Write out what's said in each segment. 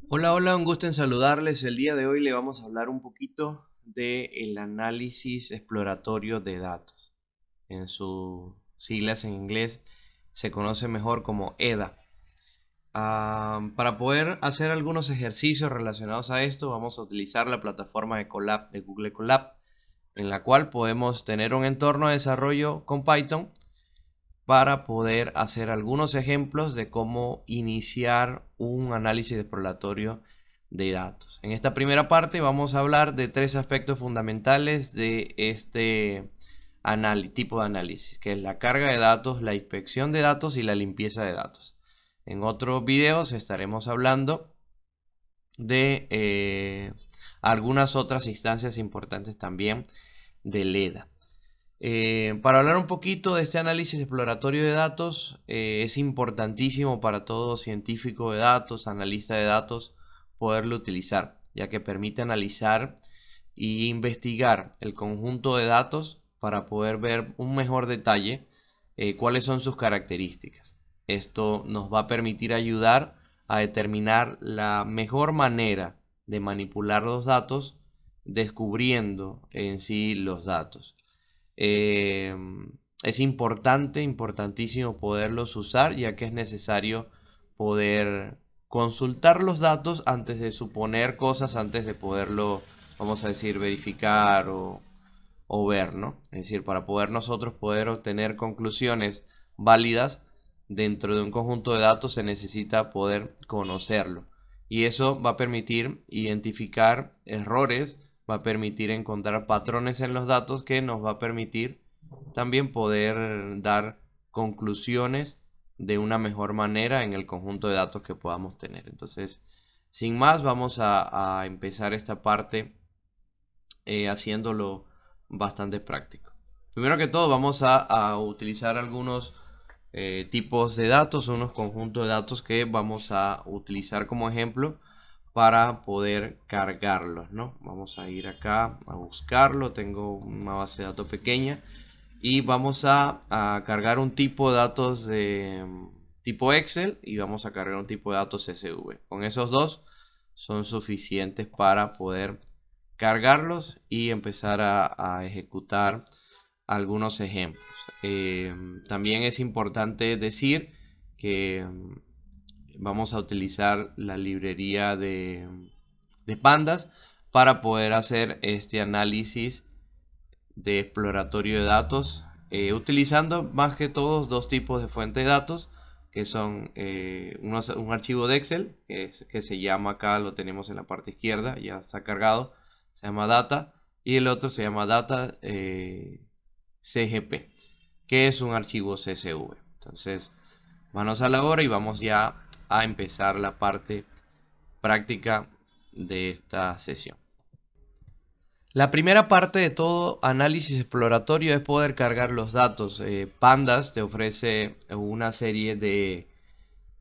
Hola, hola, un gusto en saludarles. El día de hoy le vamos a hablar un poquito del análisis exploratorio de datos. En sus siglas en inglés se conoce mejor como EDA. Para poder hacer algunos ejercicios relacionados a esto, vamos a utilizar la plataforma de Colab de Google Colab, en la cual podemos tener un entorno de desarrollo con Python para poder hacer algunos ejemplos de cómo iniciar un análisis exploratorio de datos. En esta primera parte vamos a hablar de tres aspectos fundamentales de este tipo de análisis, que es la carga de datos, la inspección de datos y la limpieza de datos. En otros videos estaremos hablando de algunas otras instancias importantes también del EDA. Para hablar un poquito de este análisis exploratorio de datos, es importantísimo para todo científico de datos, analista de datos, poderlo utilizar, ya que permite analizar e investigar el conjunto de datos para poder ver un mejor detalle cuáles son sus características. Esto nos va a permitir ayudar a determinar la mejor manera de manipular los datos, descubriendo en sí los datos. Eh, es importantísimo poderlos usar, ya que es necesario poder consultar los datos antes de suponer cosas, antes de poderlo, vamos a decir, verificar o ver, ¿no? Es decir, para poder nosotros poder obtener conclusiones válidas dentro de un conjunto de datos se necesita poder conocerlo. Y eso va a permitir identificar errores, va a permitir encontrar patrones en los datos que nos va a permitir también poder dar conclusiones de una mejor manera en el conjunto de datos que podamos tener. Entonces, sin más, vamos a empezar esta parte haciéndolo bastante práctico. Primero que todo, vamos a utilizar algunos tipos de datos, unos conjuntos de datos que vamos a utilizar como ejemplo para poder cargarlos, ¿no? Vamos a ir acá a buscarlo. Tengo una base de datos pequeña y vamos a cargar un tipo de datos de tipo Excel y vamos a cargar un tipo de datos CSV. Con esos dos son suficientes para poder cargarlos y empezar a ejecutar algunos ejemplos. También es importante decir que vamos a utilizar la librería de pandas para poder hacer este análisis de exploratorio de datos, utilizando más que todos dos tipos de fuente de datos, que son un archivo de Excel, que se llama acá, lo tenemos en la parte izquierda, ya está cargado, se llama data, y el otro se llama data CGP, que es un archivo CSV. Entonces, manos a la obra y vamos ya a empezar la parte práctica de esta sesión. La primera parte de todo análisis exploratorio es poder cargar los datos. Pandas te ofrece una serie de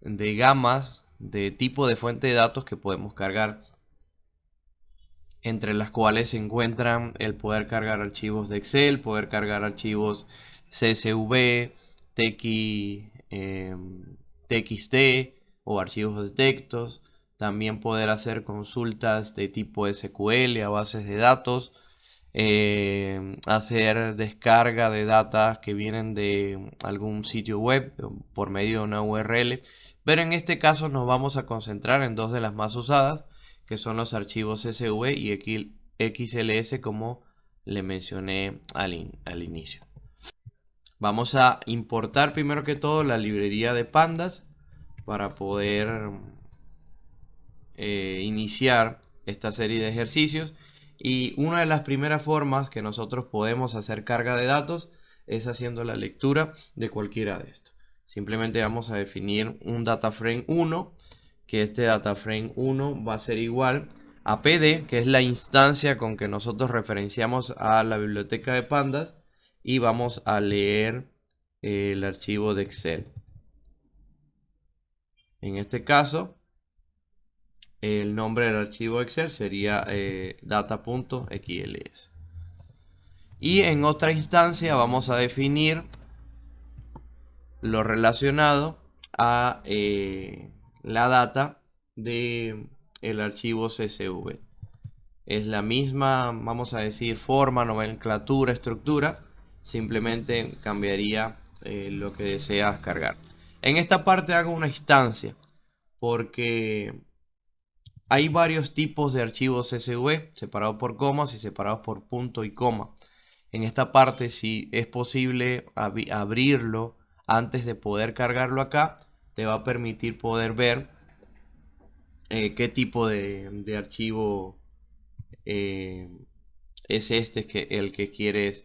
gamas de tipo de fuente de datos que podemos cargar, entre las cuales se encuentran el poder cargar archivos de Excel, poder cargar archivos CSV, TXT o archivos de textos. También poder hacer consultas de tipo SQL a bases de datos, hacer descarga de datos que vienen de algún sitio web por medio de una URL. Pero en este caso nos vamos a concentrar en dos de las más usadas, que son los archivos CSV y XLS, como le mencioné al inicio. Vamos a importar primero que todo la librería de pandas para poder iniciar esta serie de ejercicios. Y una de las primeras formas que nosotros podemos hacer carga de datos es haciendo la lectura de cualquiera de estos. Simplemente vamos a definir un data frame 1, que este data frame 1 va a ser igual a PD, que es la instancia con que nosotros referenciamos a la biblioteca de pandas, y vamos a leer el archivo de Excel. En este caso, el nombre del archivo Excel sería data.xls. Y en otra instancia vamos a definir lo relacionado a la data de el archivo CSV. Es la misma, vamos a decir, forma, nomenclatura, estructura. Simplemente cambiaría lo que deseas cargar. En esta parte hago una instancia porque hay varios tipos de archivos CSV, separados por comas y separados por punto y coma. En esta parte, si es posible abrirlo antes de poder cargarlo acá, te va a permitir poder ver qué tipo de archivo es este el que quieres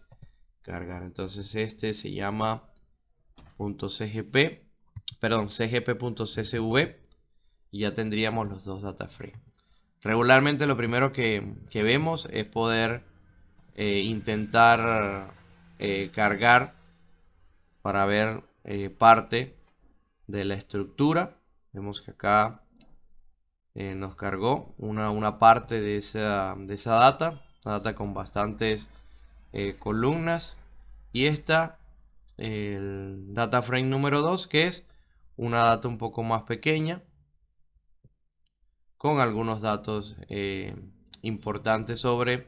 cargar. Entonces este se llama .cgp, perdón, cgp.csv, y ya tendríamos los dos data frames. Regularmente lo primero que vemos es poder intentar cargar para ver parte de la estructura. Vemos que acá nos cargó una parte de esa data, una data con bastantes columnas, y esta el data frame número 2, que es una data un poco más pequeña con algunos datos importantes sobre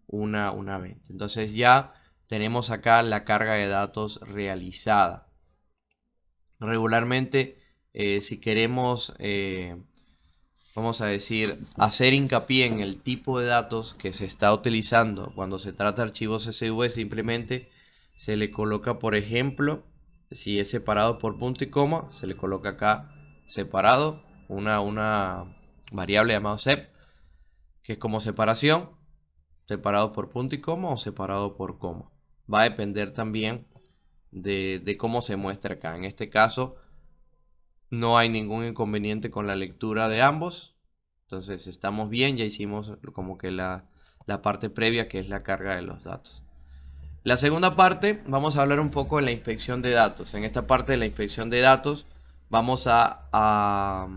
una venta. Entonces ya tenemos acá la carga de datos realizada. Regularmente si queremos vamos a decir hacer hincapié en el tipo de datos que se está utilizando cuando se trata de archivos CSV, simplemente se le coloca, por ejemplo, si es separado por punto y coma, se le coloca acá separado una variable llamada sep, que es como separación, separado por punto y coma o separado por coma. Va a depender también de cómo se muestra acá. En este caso no hay ningún inconveniente con la lectura de ambos. Entonces estamos bien, ya hicimos como que la parte previa, que es la carga de los datos. La segunda parte, vamos a hablar un poco de la inspección de datos. En esta parte de la inspección de datos vamos a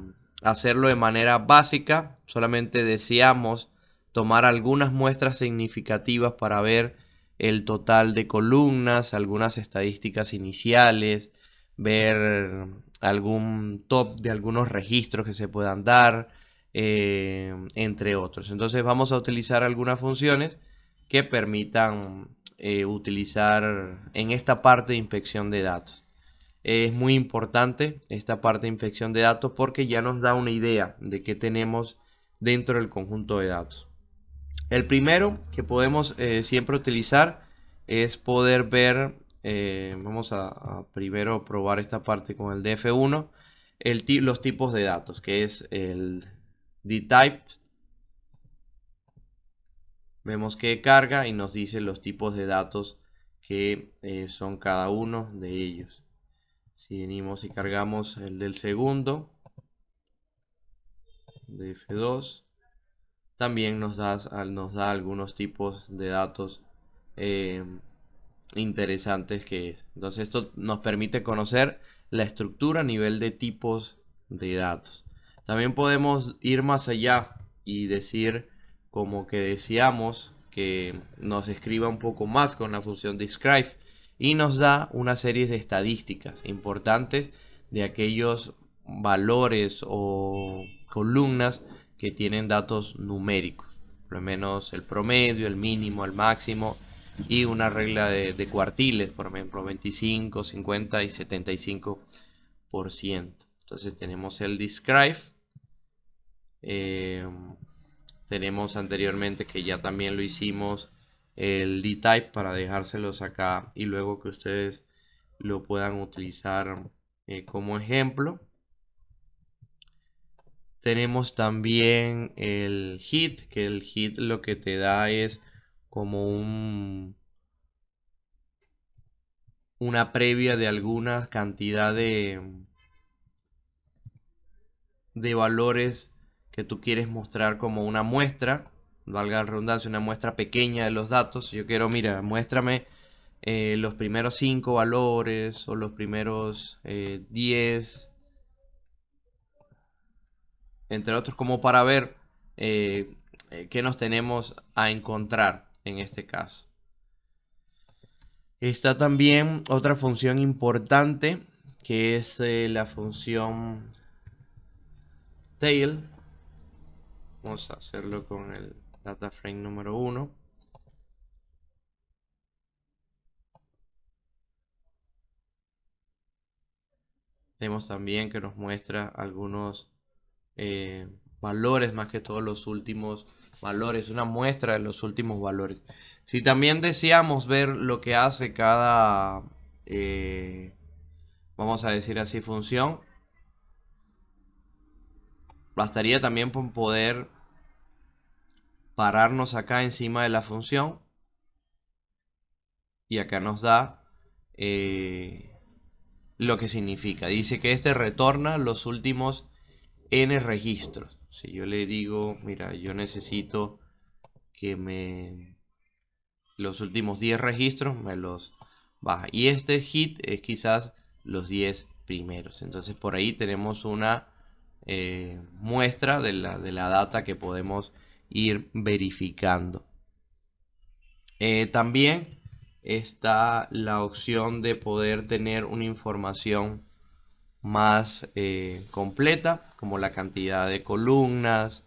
hacerlo de manera básica. Solamente deseamos tomar algunas muestras significativas para ver el total de columnas, algunas estadísticas iniciales, ver algún top de algunos registros que se puedan dar, entre otros. Entonces vamos a utilizar algunas funciones que permitan utilizar en esta parte de inspección de datos. Es muy importante esta parte de inspección de datos porque ya nos da una idea de qué tenemos dentro del conjunto de datos. El primero que podemos siempre utilizar es poder ver, vamos a primero probar esta parte con el df1, los tipos de datos, que es el dtype. Vemos que carga y nos dice los tipos de datos que son cada uno de ellos. Si venimos y cargamos el del segundo, df2, también nos da algunos tipos de datos interesantes que es. Entonces esto nos permite conocer la estructura a nivel de tipos de datos. También podemos ir más allá y decir como que deseamos que nos escriba un poco más con la función describe y nos da una serie de estadísticas importantes de aquellos valores o columnas que tienen datos numéricos, por lo menos el promedio, el mínimo, el máximo, y una regla de cuartiles, por ejemplo 25, 50 y 75%. Entonces tenemos el describe, tenemos anteriormente, que ya también lo hicimos, el dtype, para dejárselos acá y luego que ustedes lo puedan utilizar como ejemplo. Tenemos también el hit, que el hit lo que te da es como una previa de alguna cantidad de valores que tú quieres mostrar como una muestra, valga la redundancia, una muestra pequeña de los datos. Yo quiero, mira, muéstrame los primeros 5 valores o los primeros 10, entre otros, como para ver qué nos tenemos a encontrar en este caso. Está también otra función importante, que es la función tail, Vamos a hacerlo con el data frame número 1. Vemos también que nos muestra algunos valores, más que todos los últimos valores, una muestra de los últimos valores. Si también deseamos ver lo que hace cada, vamos a decir así, función, bastaría también por poder pararnos acá encima de la función y acá nos da lo que significa. Dice que este retorna los últimos n registros. Si yo le digo, mira, yo necesito que los últimos 10 registros me los baja. Y este hit es quizás los 10 primeros. Entonces por ahí tenemos una muestra de la data que podemos ir verificando. También está la opción de poder tener una información más completa, como la cantidad de columnas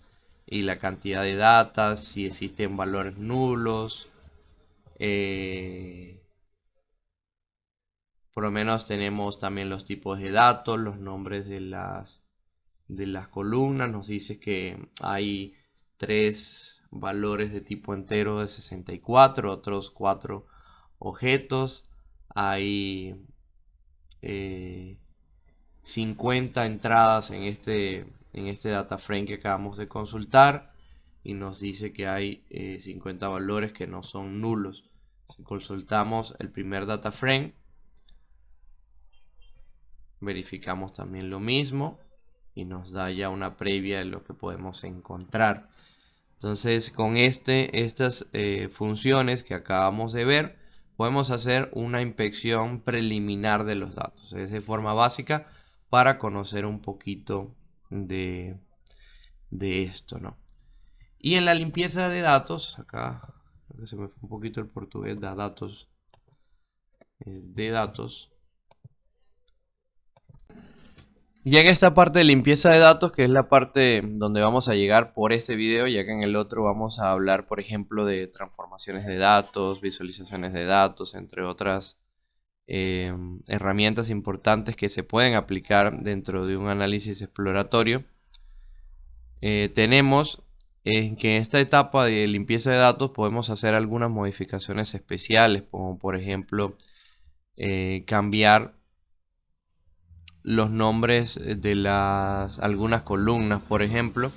y la cantidad de datas, si existen valores nulos. Por lo menos tenemos también los tipos de datos, los nombres de las columnas. Nos dice que hay 3 valores de tipo entero de 64, otros 4 objetos. Hay 50 entradas en este data frame que acabamos de consultar y nos dice que hay 50 valores que no son nulos. Si consultamos el primer data frame, verificamos también lo mismo y nos da ya una previa de lo que podemos encontrar. Entonces con estas funciones que acabamos de ver, podemos hacer una inspección preliminar de los datos. Es de forma básica para conocer un poquito de esto, ¿no? Y en la limpieza de datos, acá creo que se me fue un poquito el portugués, de datos. Ya en esta parte de limpieza de datos, que es la parte donde vamos a llegar por este video, ya que en el otro vamos a hablar, por ejemplo, de transformaciones de datos, visualizaciones de datos, entre otras herramientas importantes que se pueden aplicar dentro de un análisis exploratorio. Tenemos que en esta etapa de limpieza de datos podemos hacer algunas modificaciones especiales, como por ejemplo cambiar los nombres de algunas columnas. Por ejemplo,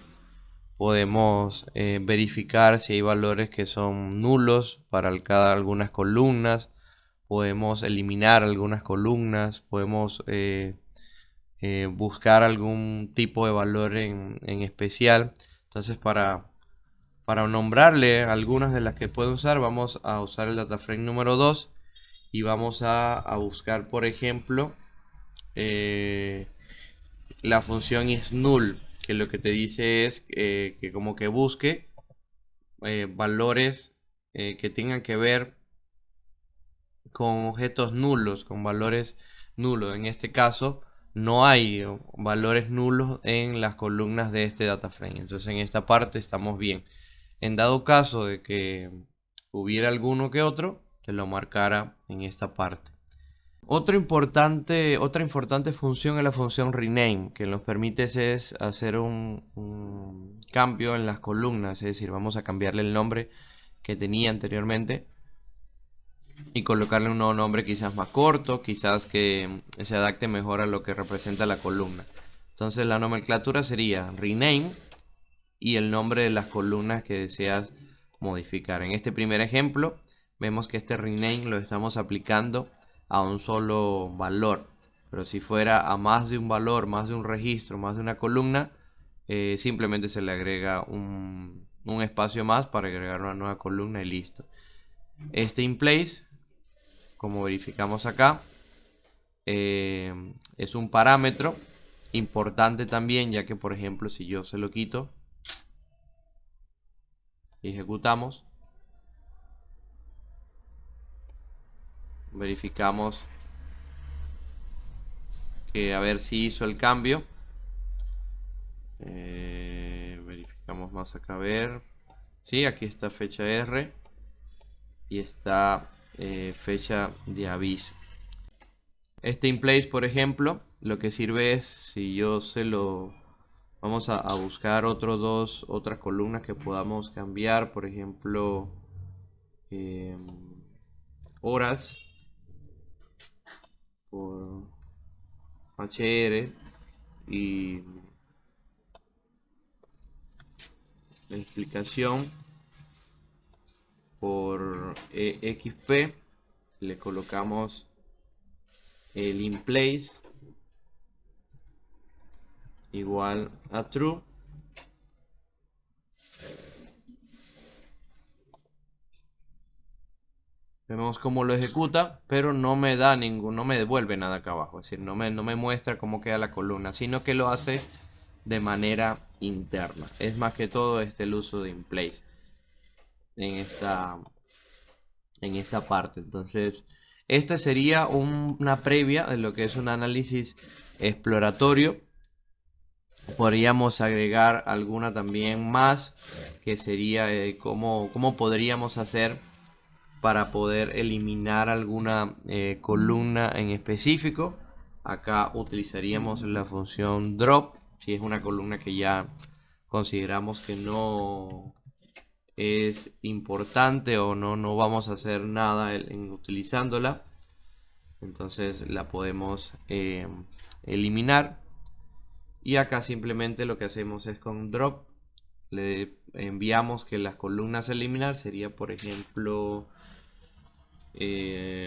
podemos verificar si hay valores que son nulos para algunas columnas. Podemos eliminar algunas columnas. Podemos buscar algún tipo de valor en especial. Entonces para nombrarle algunas de las que puedo usar, vamos a usar el data frame número 2 y vamos a buscar, por ejemplo, la función is null, que lo que te dice es que como que busque valores que tengan que ver con objetos nulos, con valores nulos. En este caso no hay valores nulos en las columnas de este data frame. Entonces en esta parte estamos bien. En dado caso de que hubiera alguno que otro, que lo marcara en esta parte. Otra importante función es la función rename, que nos permite es hacer un cambio en las columnas, es decir, vamos a cambiarle el nombre que tenía anteriormente y colocarle un nuevo nombre quizás más corto, quizás que se adapte mejor a lo que representa la columna. Entonces la nomenclatura sería rename y el nombre de las columnas que deseas modificar. En este primer ejemplo vemos que este rename lo estamos aplicando a un solo valor, pero si fuera a más de un valor, más de un registro, más de una columna, simplemente se le agrega un espacio más para agregar una nueva columna y listo. Este in place, como verificamos acá, es un parámetro importante también, ya que por ejemplo si yo se lo quito y ejecutamos, verificamos que a ver si hizo el cambio. Verificamos. Vamos más acá a ver. Sí, aquí está fecha R y está fecha de aviso. Este in place, por ejemplo, lo que sirve es, si yo se lo... Vamos a buscar otras columnas que podamos cambiar, por ejemplo, horas por HR y la explicación por EXP. Le colocamos el in place igual a true. Vemos cómo lo ejecuta, pero no me da no me devuelve nada acá abajo. Es decir, no me muestra cómo queda la columna, sino que lo hace de manera interna. Es más que todo el uso de in place en esta parte. Entonces, esta sería una previa de lo que es un análisis exploratorio. Podríamos agregar alguna también más, que sería cómo podríamos hacer para poder eliminar alguna columna en específico. Acá utilizaríamos la función drop, si es una columna que ya consideramos que no es importante o no vamos a hacer nada en utilizándola, entonces la podemos eliminar. Y acá simplemente lo que hacemos es con drop le enviamos que las columnas a eliminar sería, por ejemplo,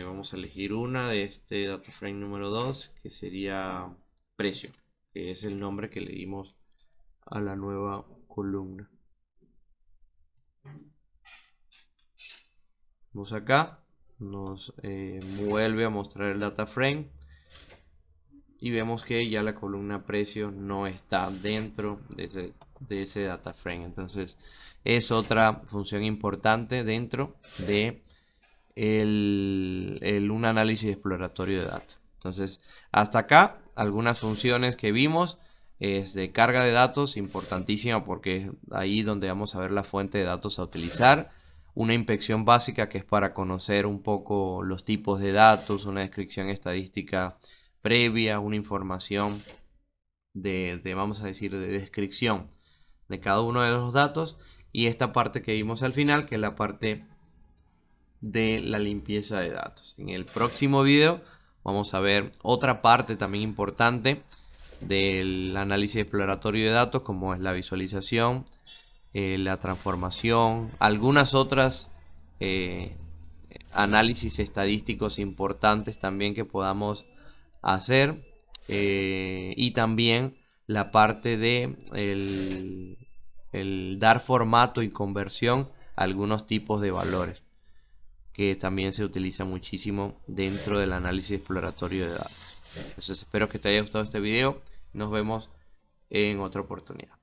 vamos a elegir una de este data frame número 2, que sería precio, que es el nombre que le dimos a la nueva columna. Vamos acá, nos vuelve a mostrar el data frame y vemos que ya la columna precio no está dentro de ese data frame. Entonces es otra función importante dentro de un análisis exploratorio de datos. Entonces hasta acá algunas funciones que vimos. Es de carga de datos, importantísima porque es ahí donde vamos a ver la fuente de datos a utilizar. Una inspección básica que es para conocer un poco los tipos de datos, una descripción estadística previa, una información vamos a decir, de descripción de cada uno de los datos. Y esta parte que vimos al final, que es la parte de la limpieza de datos. En el próximo video vamos a ver otra parte también importante del análisis exploratorio de datos, como es la visualización, la transformación, algunas otras análisis estadísticos importantes también que podamos hacer, y también la parte de el dar formato y conversión a algunos tipos de valores, que también se utiliza muchísimo dentro del análisis exploratorio de datos. Entonces espero que te haya gustado este video. Nos vemos en otra oportunidad.